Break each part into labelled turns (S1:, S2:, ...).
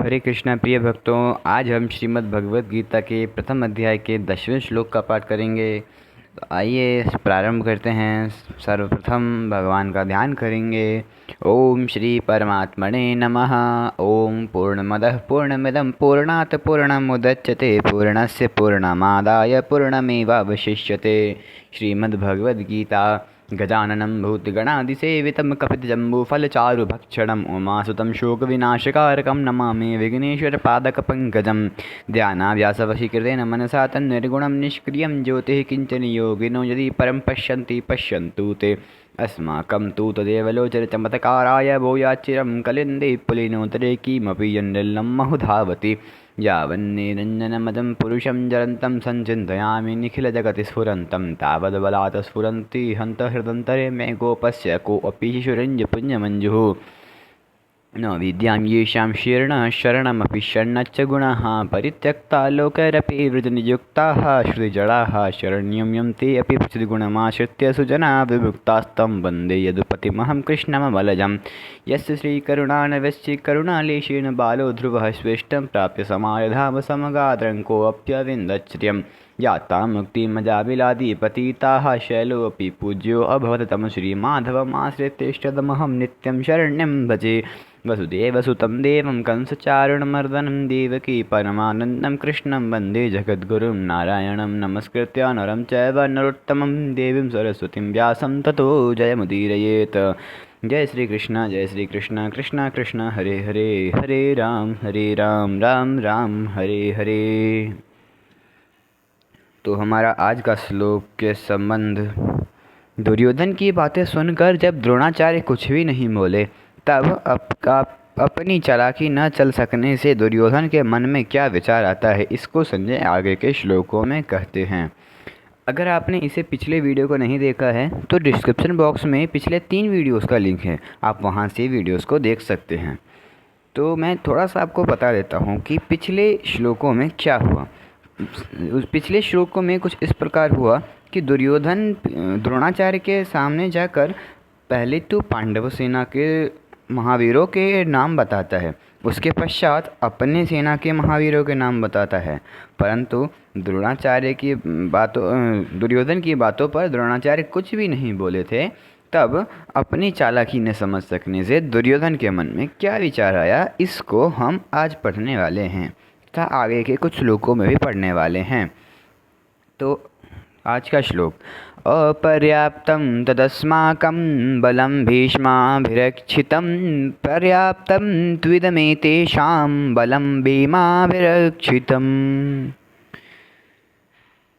S1: हरे कृष्णा प्रिय भक्तों, आज हम श्रीमद् भगवद गीता के प्रथम अध्याय के 10वें श्लोक का पाठ करेंगे। तो आइए प्रारंभ करते हैं। सर्वप्रथम भगवान का ध्यान करेंगे। ओम श्री परमात्मने नमः। ओम पूर्णमदः पूर्णमिदं पूर्णात् पूर्णमुदच्यते पूर्णस्य पूर्णमादाय पूर्णमेवावशिष्यते। श्रीमद्भगवद्गीता। गजाननं भूतगणादिसेवितं कपितजम्बूफलचारुभक्षणम् उमासुतं शोकविनाशकारकं नमामि विघ्नेश्वरपादकपङ्कजं। ध्यानाभ्यासवशीकृतेन मनसा तन्निर्गुणं निष्क्रियं ज्योतिः किञ्चन योगिनो यदि परं पश्यन्ति पश्यन्तु ते। अस्माकं तु तदेव लोचनचमत्काराय भूयाच्चिरं कलिन्दे पुलिनोत्तरे किमपि यन्निर्लं बहुधावति। यावन्निरञ्जनमदं पुरुषं जरन्तं संचिन्तयामि निखिलजगति स्फुरन्तं तावद्बलात् स्फुरन्ति हन्त हृदन्तरे मे गोपस्य कोऽपि शिशुरञ्जपुञ्जमञ्जुः। न विद्यां येषां शीर्णः शरणमपि शरणच्च गुणाः परित्यक्ता लोकैरपि वृजनियुक्ताः श्रुतिजडाः शरण्यं यं ते अपि सद्गुणमाश्रित्य सुजनाः विमुक्तास्तं वन्दे यदुपतिमहं कृष्णमबलजं। यस्य श्रीकरुणानवस्य करुणालेशेन बालो ध्रुवः स्वेष्टं प्राप्य समायधाम समगात्रं कोऽप्यविन्दच्छ्रियं। याता मुक्तिमजाविलादिपतिताः शैलोऽपि पूज्यो अभवत् तं श्रीमाधवमाश्रित्येष्टदमहं नित्यं शरण्यं भजे। वसुदेवसुतं देवं कंसचारुणमर्दनं देवकी परमानन्दं कृष्णं वन्दे जगद्गुरुं नारायणं नमस्कृत्य नरं चैव नरोत्तमं देवीं सरस्वतीं व्यासं ततो जयमुदीरयेत्। जय श्री कृष्ण कृष्ण कृष्ण हरे हरे हरे राम राम राम हरे हरे। तो हमारा आज का श्लोक के संबंध। दुर्योधन की बातें सुनकर जब द्रोणाचार्य कुछ भी नहीं बोले, तब अपनी चालाकी न चल सकने से दुर्योधन के मन में क्या विचार आता है, इसको संजय आगे के श्लोकों में कहते हैं। अगर आपने इसे पिछले वीडियो को नहीं देखा है तो डिस्क्रिप्शन बॉक्स में पिछले 3 वीडियोस का लिंक है, आप वहां से वीडियोस को देख सकते हैं। तो मैं थोड़ा सा आपको बता देता हूं कि पिछले श्लोकों में क्या हुआ। पिछले श्लोकों में कुछ इस प्रकार हुआ कि दुर्योधन द्रोणाचार्य के सामने जाकर पहले तो पांडव सेना के महावीरों के नाम बताता है, उसके पश्चात अपने सेना के महावीरों के नाम बताता है, परंतु दुर्योधन की बातों पर द्रोणाचार्य कुछ भी नहीं बोले थे। तब अपनी चालाकी ने समझ सकने से दुर्योधन के मन में क्या विचार आया, इसको हम आज पढ़ने वाले हैं तथा आगे के कुछ श्लोकों में भी पढ़ने वाले हैं। तो आज का श्लोक। अपर्याप्तं तदस्माकं बलं भीष्माभिरक्षितं पर्याप्तं त्विदमेतेषां बलं भीमाभिरक्षितम्।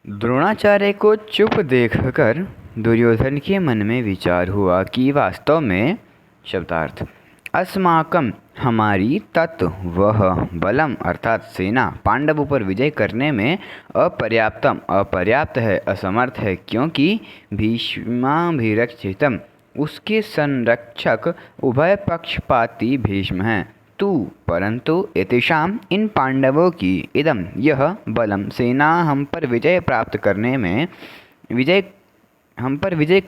S1: द्रोणाचार्य को चुप देखकर दुर्योधन के मन में विचार हुआ कि वास्तव में शब्दार्थ अस्माकं हमारी तत् वह बलम अर्थात सेना पांडवों पर विजय करने में अपर्याप्त है, असमर्थ है, क्योंकि भीष्माभिरक्षितम उसके संरक्षक उभय पक्षपाती भीष्म हैं। तू परंतु एतेषाम इन पांडवों की इदम यह बलम सेना हम पर विजय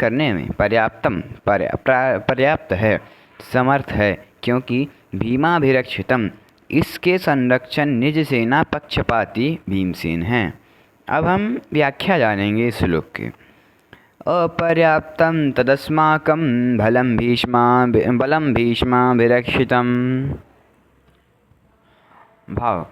S1: करने में पर्याप्त है, समर्थ है, क्योंकि भीमाभिरक्षितम इसके संरक्षण निज सेना पक्षपाती भीमसेन हैं। अब हम व्याख्या जानेंगे इस श्लोक के। अपर्याप्तं तदस्माकं बलं भीष्माभिरक्षितम्। भाव।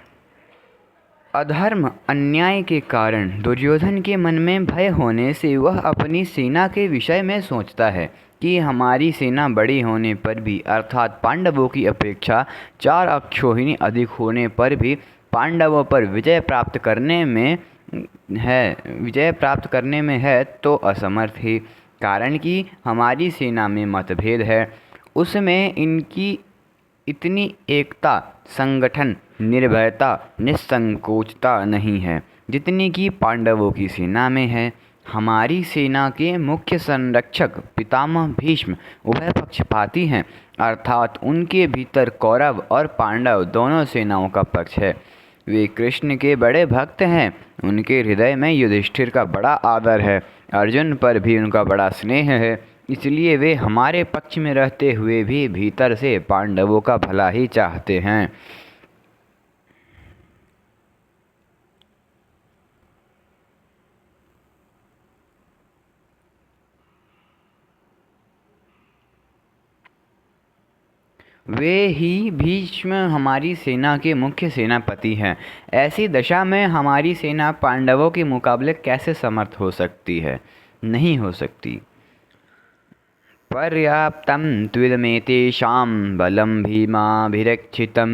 S1: अधर्म अन्याय के कारण दुर्योधन के मन में भय होने से वह अपनी सेना के विषय में सोचता है कि हमारी सेना बड़ी होने पर भी अर्थात पांडवों की अपेक्षा 4 अक्षोहिणी अधिक होने पर भी पांडवों पर विजय प्राप्त करने में है तो असमर्थ ही, कारण कि हमारी सेना में मतभेद है, उसमें इनकी इतनी एकता, संगठन, निर्भयता, निसंकोचता नहीं है जितनी कि पांडवों की सेना में है। हमारी सेना के मुख्य संरक्षक पितामह भीष्म उभय पक्षपाती हैं, अर्थात उनके भीतर कौरव और पांडव दोनों सेनाओं का पक्ष है। वे कृष्ण के बड़े भक्त हैं, उनके हृदय में युधिष्ठिर का बड़ा आदर है, अर्जुन पर भी उनका बड़ा स्नेह है, इसलिए वे हमारे पक्ष में रहते हुए भी भीतर से पांडवों का भला ही चाहते हैं। वे ही भीष्म हमारी सेना के मुख्य सेनापति हैं। ऐसी दशा में हमारी सेना पांडवों के मुकाबले कैसे समर्थ हो सकती है? नहीं हो सकती। पर्याप्तं त्विदमेतेषां बलं भीमाभिरक्षितम्।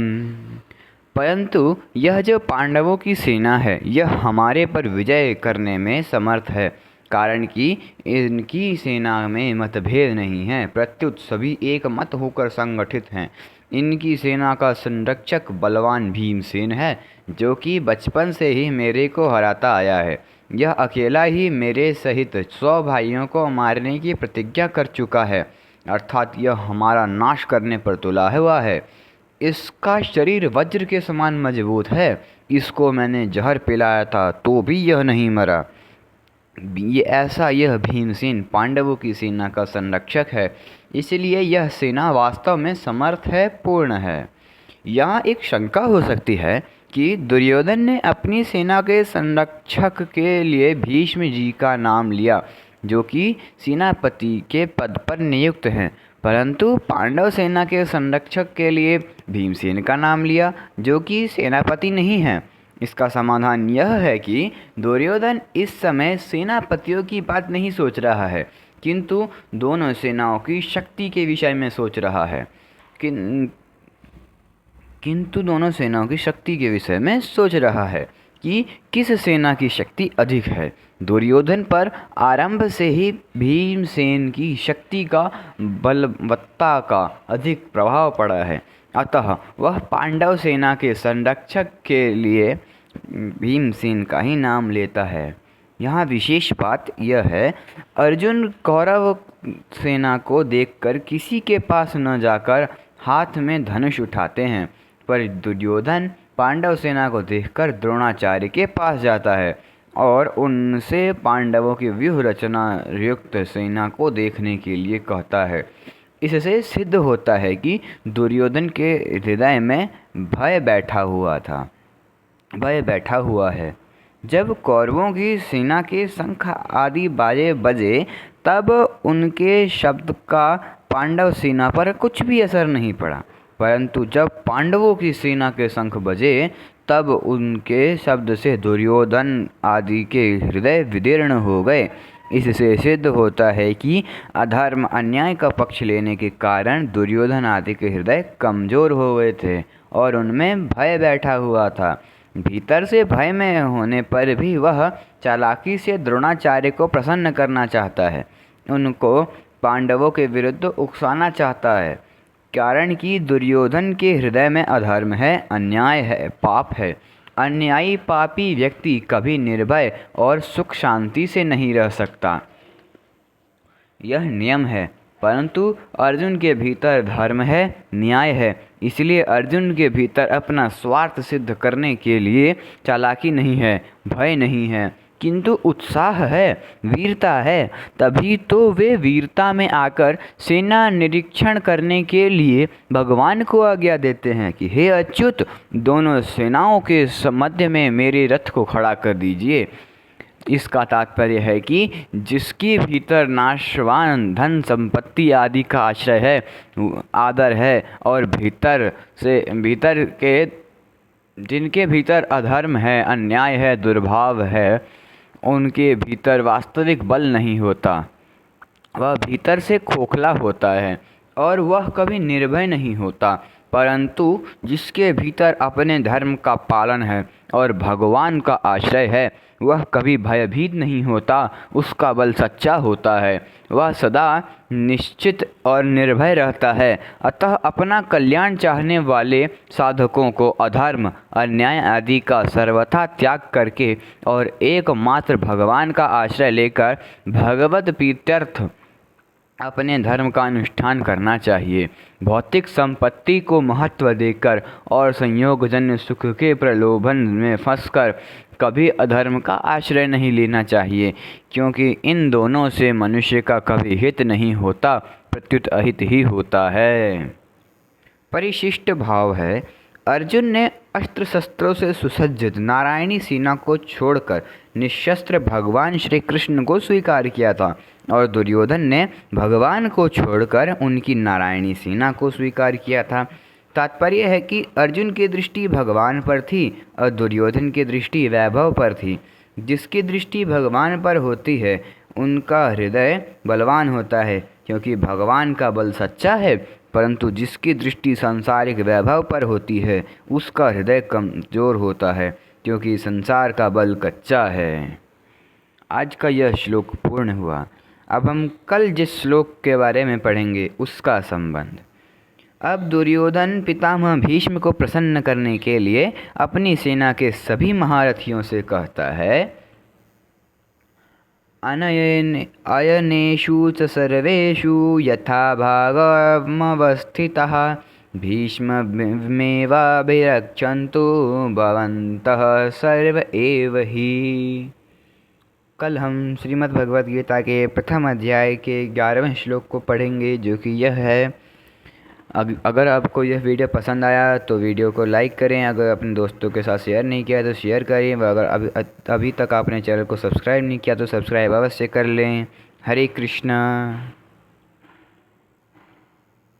S1: परंतु यह जो पांडवों की सेना है, यह हमारे पर विजय करने में समर्थ है, कारण कि इनकी सेना में मतभेद नहीं है, प्रत्युत सभी एक मत होकर संगठित हैं। इनकी सेना का संरक्षक बलवान भीमसेन है, जो कि बचपन से ही मेरे को हराता आया है। यह अकेला ही मेरे सहित 100 भाइयों को मारने की प्रतिज्ञा कर चुका है, अर्थात यह हमारा नाश करने पर तुला हुआ है। इसका शरीर वज्र के समान मजबूत है। इसको मैंने जहर पिलाया था तो भी यह नहीं मरा। यह भीमसेन पांडवों की सेना का संरक्षक है, इसलिए यह सेना वास्तव में समर्थ है, पूर्ण है। यहाँ एक शंका हो सकती है कि दुर्योधन ने अपनी सेना के संरक्षक के लिए भीष्म जी का नाम लिया, जो कि सेनापति के पद पर नियुक्त हैं, परंतु पांडव सेना के संरक्षक के लिए भीमसेन का नाम लिया, जो कि सेनापति नहीं है। इसका समाधान यह है कि दुर्योधन इस समय सेनापतियों की बात नहीं सोच रहा है, किंतु दोनों सेनाओं की शक्ति के विषय में सोच रहा है। किंतु दोनों सेनाओं की शक्ति के विषय में सोच रहा है कि किस सेना की शक्ति अधिक है। दुर्योधन पर आरंभ से ही भीमसेन की शक्ति का, बलवत्ता का अधिक प्रभाव पड़ा है, अतः वह पांडव सेना के संरक्षक के लिए भीमसेन का ही नाम लेता है। यहाँ विशेष बात यह है, अर्जुन कौरव सेना को देखकर किसी के पास न जाकर हाथ में धनुष उठाते हैं, पर दुर्योधन पांडव सेना को देखकर द्रोणाचार्य के पास जाता है और उनसे पांडवों की व्यूह रचना युक्त सेना को देखने के लिए कहता है। इससे सिद्ध होता है कि दुर्योधन के हृदय में भय बैठा हुआ है। जब कौरवों की सेना के शंख आदि बाजे बजे, तब उनके शब्द का पांडव सेना पर कुछ भी असर नहीं पड़ा, परंतु जब पांडवों की सेना के शंख बजे, तब उनके शब्द से दुर्योधन आदि के हृदय विदीर्ण हो गए। इससे सिद्ध होता है कि अधर्म अन्याय का पक्ष लेने के कारण दुर्योधन आदि के हृदय कमजोर हो गए थे और उनमें भय बैठा हुआ था। भीतर से भय में होने पर भी वह चालाकी से द्रोणाचार्य को प्रसन्न करना चाहता है, उनको पांडवों के विरुद्ध उकसाना चाहता है, कारण कि दुर्योधन के हृदय में अधर्म है, अन्याय है, पाप है। अन्यायी पापी व्यक्ति कभी निर्भय और सुख शांति से नहीं रह सकता, यह नियम है। परंतु अर्जुन के भीतर धर्म है, न्याय है, इसलिए अर्जुन के भीतर अपना स्वार्थ सिद्ध करने के लिए चालाकी नहीं है, भय नहीं है, किंतु उत्साह है, वीरता है। तभी तो वे वीरता में आकर सेना निरीक्षण करने के लिए भगवान को आज्ञा देते हैं कि हे अच्युत, दोनों सेनाओं के मध्य में मेरे रथ को खड़ा कर दीजिए। इसका तात्पर्य है कि जिसके भीतर नाशवान धन संपत्ति आदि का आश्रय है, आदर है, और जिनके भीतर अधर्म है, अन्याय है, दुर्भाव है, उनके भीतर वास्तविक बल नहीं होता, वह भीतर से खोखला होता है और वह कभी निर्भय नहीं होता। परंतु जिसके भीतर अपने धर्म का पालन है और भगवान का आश्रय है, वह कभी भयभीत नहीं होता, उसका बल सच्चा होता है, वह सदा निश्चित और निर्भय रहता है। अतः अपना कल्याण चाहने वाले साधकों को अधर्म, अन्याय आदि का सर्वथा त्याग करके और एकमात्र भगवान का आश्रय लेकर भगवत प्रीत्यर्थ अपने धर्म का अनुष्ठान करना चाहिए। भौतिक संपत्ति को महत्व देकर और संयोगजन्य सुख के प्रलोभन में फंसकर कभी अधर्म का आश्रय नहीं लेना चाहिए, क्योंकि इन दोनों से मनुष्य का कभी हित नहीं होता, प्रत्युत अहित ही होता है। परिशिष्ट भाव है, अर्जुन ने अस्त्र शस्त्रों से सुसज्जित नारायणी सेना को छोड़कर निशस्त्र भगवान श्री कृष्ण को स्वीकार किया था। और दुर्योधन ने भगवान को छोड़कर उनकी नारायणी सेना को स्वीकार किया था। तात्पर्य है कि अर्जुन की दृष्टि भगवान पर थी और दुर्योधन की दृष्टि वैभव पर थी। जिसकी दृष्टि भगवान पर होती है उनका हृदय बलवान होता है, क्योंकि भगवान का बल सच्चा है, परंतु जिसकी दृष्टि सांसारिक वैभव पर होती है उसका हृदय कमज़ोर होता है, क्योंकि संसार का बल कच्चा है। आज का यह श्लोक पूर्ण हुआ। अब हम कल जिस श्लोक के बारे में पढ़ेंगे उसका संबंध। अब दुर्योधन पितामह भीष्म को प्रसन्न करने के लिए अपनी सेना के सभी महारथियों से कहता है, अयनेषु च सर्वेषु यथा भागमवस्थितः भीष्ममेवाभिरक्षन्तु भवन्तः सर्व एव हि। कल हम श्रीमद् भगवद गीता के प्रथम अध्याय के 11वें श्लोक को पढ़ेंगे, जो कि यह है। अगर आपको यह वीडियो पसंद आया तो वीडियो को लाइक करें, अगर अपने दोस्तों के साथ शेयर नहीं किया तो शेयर करें, अगर अभी तक आपने चैनल को सब्सक्राइब नहीं किया तो सब्सक्राइब अवश्य कर लें। हरे कृष्णा।